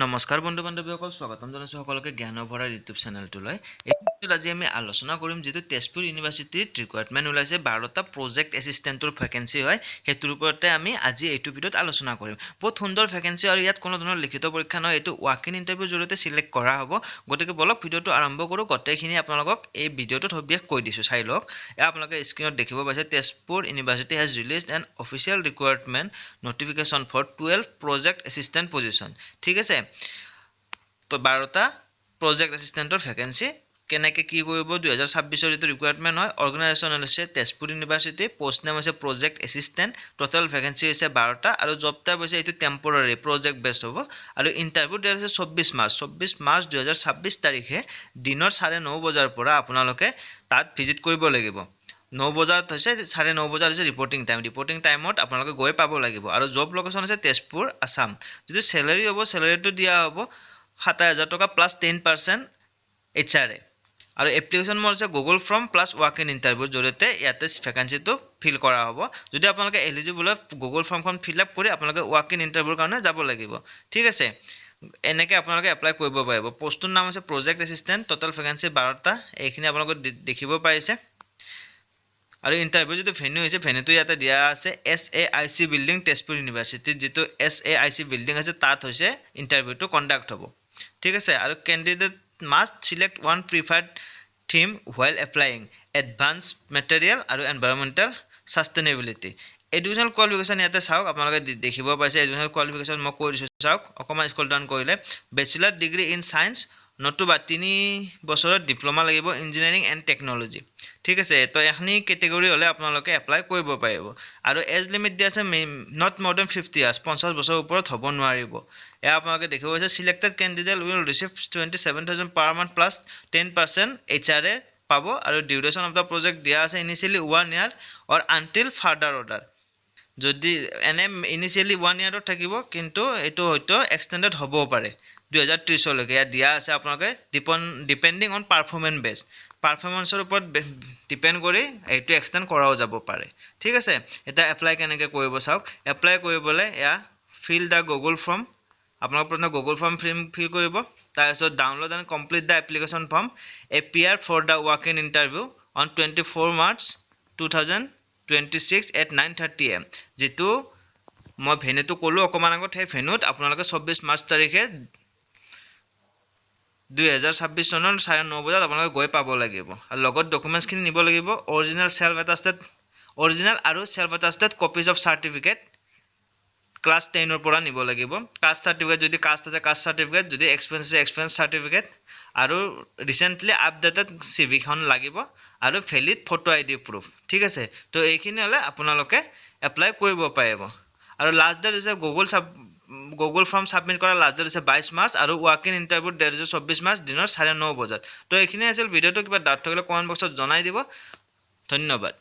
নমস্কাৰ বন্ধু বান্ধৱীসকল, স্বাগতম জনাইছোঁ সকলোকে জ্ঞানৰ ভঁৰাল ইউটিউব চেনেলটোলৈ। আজি আমি আলোচনা কৰিম যিটো তেজপুৰ ইউনিভাৰ্চিটিত ৰিকুৱাৰমেণ্ট ওলাইছে 12টা প্ৰজেক্ট এছিষ্টেণ্টৰ ভেকেঞ্চি হয়, সেইটোৰ ওপৰতে আমি আজি এইটো ভিডিঅ'ত আলোচনা কৰিম। বহুত সুন্দৰ ভেকেঞ্চি আৰু ইয়াত কোনো ধৰণৰ লিখিত পৰীক্ষা নহয়, এইটো ৱাক ইন ইণ্টাৰভিউৰ জৰিয়তে চিলেক্ট কৰা হ'ব। গতিকে বলক ভিডিঅ'টো আৰম্ভ কৰোঁ। গোটেইখিনি আপোনালোকক এই ভিডিঅ'টোত সবিশেষ কৈ দিছোঁ, চাই লওক। এয়া আপোনালোকে স্ক্ৰীনত দেখিব পাইছে, Tezpur university has released an official recruitment notification for 12 project assistant position. ঠিক আছে, তো 12টা প্ৰজেক্ট এছিষ্টেণ্টৰ ভেকেঞ্চি কেনেকৈ কি কৰিব। 2026 যিটো ৰিকুৱাৰমেণ্ট হয়, অৰ্গেনাইজেশ্যন হৈছে তেজপুৰ ইউনিভাৰ্চিটি, পোষ্ট নেম হৈছে প্ৰজেক্ট এছিষ্টেণ্ট, টোটেল ভেকেঞ্চি হৈছে 12টা আৰু জব টাইপ হৈছে এইটো টেম্পৰাৰী প্ৰজেক্ট বেছড হ'ব। আৰু ইণ্টাৰভিউ ডেট হৈছে 24 মাৰ্চ 2026 তাৰিখে দিনৰ 9:30 বজাৰ পৰা আপোনালোকে তাত ভিজিট কৰিব লাগিব। 9 বজাত হৈছে 9:30 বজাত হৈছে ৰিপৰ্টিং টাইমত আপোনালোকে গৈ পাব লাগিব। আৰু জব লোকেশ্যন হৈছে তেজপুৰ, আছাম। যিটো চেলাৰী হ'ব, চেলাৰীটো দিয়া হ'ব 27,000 টকা প্লাছ 10% HRA। আৰু এপ্লিকেশ্যন মোৰ হৈছে Google form plus walk in ইণ্টাৰভিউৰ জৰিয়তে ইয়াতে ভেকেঞ্চিটো ফিল কৰা হ'ব। যদি আপোনালোকে এলিজিবল হয়, গুগল ফৰ্মখন ফিল আপ কৰি আপোনালোকে ৱাক ইন ইণ্টাৰভিউৰ কাৰণে যাব লাগিব। ঠিক আছে, এনেকৈ আপোনালোকে এপ্লাই কৰিব পাৰিব। পষ্টটোৰ নাম হৈছে প্ৰজেক্ট এছিষ্টেণ্ট, টোটেল ভেকেঞ্চি 12টা। এইখিনি আপোনালোকে দেখিব পাৰিছে। আৰু ইণ্টাৰভিউ যিটো ভেন্যু হৈছে, ভেন্যুটো ইয়াতে দিয়া আছে SAIC বিল্ডিং, তেজপুৰ ইউনিভাৰ্চিটিত যিটো SAIC বিল্ডিং আছে তাত হৈছে ইণ্টাৰভিউটো কণ্ডাক্ট হ'ব। ঠিক আছে, আৰু candidate must select one preferred theme while applying advance material আৰু এনভাইৰমেণ্টেল ছাষ্টেইনেবিলিটি। এডুকেশ্যনেল কোৱালিফিকেশ্যন ইয়াতে চাওক, আপোনালোকে দেখিব পাইছে। এডুকেশ্যনেল কোৱালিফিকেশ্যন মই কৈ দিছোঁ, চাওক অকণমান স্ক্ৰল ডাউন কৰিলে। বেচেলাৰ ডিগ্ৰী ইন ছায়েন্স নতুবা 3 বছৰৰ ডিপ্ল'মা লাগিব, ইঞ্জিনিয়াৰিং এণ্ড টেকন'লজি। ঠিক আছে, তো এইখিনি কেটেগৰী হ'লে আপোনালোকে এপ্লাই কৰিব পাৰিব। আৰু এজ লিমিট দিয়া আছে নট মোৰ দেন 50 ইয়াৰ্ছ, 50 বছৰৰ ওপৰত হ'ব নোৱাৰিব। এয়া আপোনালোকে দেখিব পাইছে। Selected candidate will receive 27,000 per month plus 10% HRA পাব। আৰু ডিউৰেশ্যন অফ দ্য প্ৰজেক্ট দিয়া আছে ইনিচিয়েলি 1 year অৰ আনটিল ফাৰ্ডাৰ অৰ্ডাৰ। যদি এনে ইনিচিয়েলি 1 yearত থাকিব, কিন্তু এইটো হয়তো এক্সটেণ্ডেড হ'বও পাৰে 2030লৈকে। ইয়াত দিয়া আছে আপোনালোকে ডিপেণ্ডিং অন পাৰফৰ্মেঞ্চ বেছ, পাৰফৰ্মেঞ্চৰ ওপৰত ডিপেণ্ড কৰি এইটো এক্সটেণ্ড কৰাও যাব পাৰে। ঠিক আছে, এতিয়া এপ্লাই কেনেকৈ কৰিব চাওক। এপ্লাই কৰিবলৈ এয়া ফিল দ্য গুগল ফৰ্ম, আপোনালোকে প্ৰথমে গুগল ফৰ্ম ফিল কৰিব। তাৰপিছত download and complete the application form, appear for the walk in interview on 24 March 2026 at 9:30 AM। যিটো মই ভেন্যুটো ক'লোঁ অকণমান আগত, সেই ভেন্যুত আপোনালোকে 24 মাৰ্চ তাৰিখে 2026 চনৰ 9:30 বজাত আপোনালোকে গৈ পাব লাগিব। আৰু লগত ডকুমেণ্টছখিনি নিব লাগিব। অৰিজিনেল আৰু self attested copies of certificate class 10ৰ পৰা নিব লাগিব। কাষ্ট চাৰ্টিফিকেট, যদি কাষ্ট আছে কাষ্ট চাৰ্টিফিকেট, যদি এক্সপেৰিয়েঞ্চ আছে এক্সপেৰিয়েঞ্চ চাৰ্টিফিকেট, আৰু ৰিচেণ্টলি আপডেটেড চিভিখন লাগিব, আৰু ভেলিড ফটো ID প্ৰুফ। ঠিক আছে, তো এইখিনি হ'লে আপোনালোকে এপ্লাই কৰিব পাৰিব। আৰু লাষ্ট ডেট হৈছে গুগল ফৰ্ম ছাবমিট কৰা লাষ্ট ডেট হৈছে 22 মাৰ্চ, আৰু ৱাক ইন ইণ্টাৰভিউৰ ডেট হৈছে 24 মাৰ্চ দিনৰ 9:30 বজাত। তো এইখিনি আছিল ভিডিঅ'টো। কিবা ডাউট থাকিলে কমেণ্ট বক্সত জনাই দিব। ধন্যবাদ।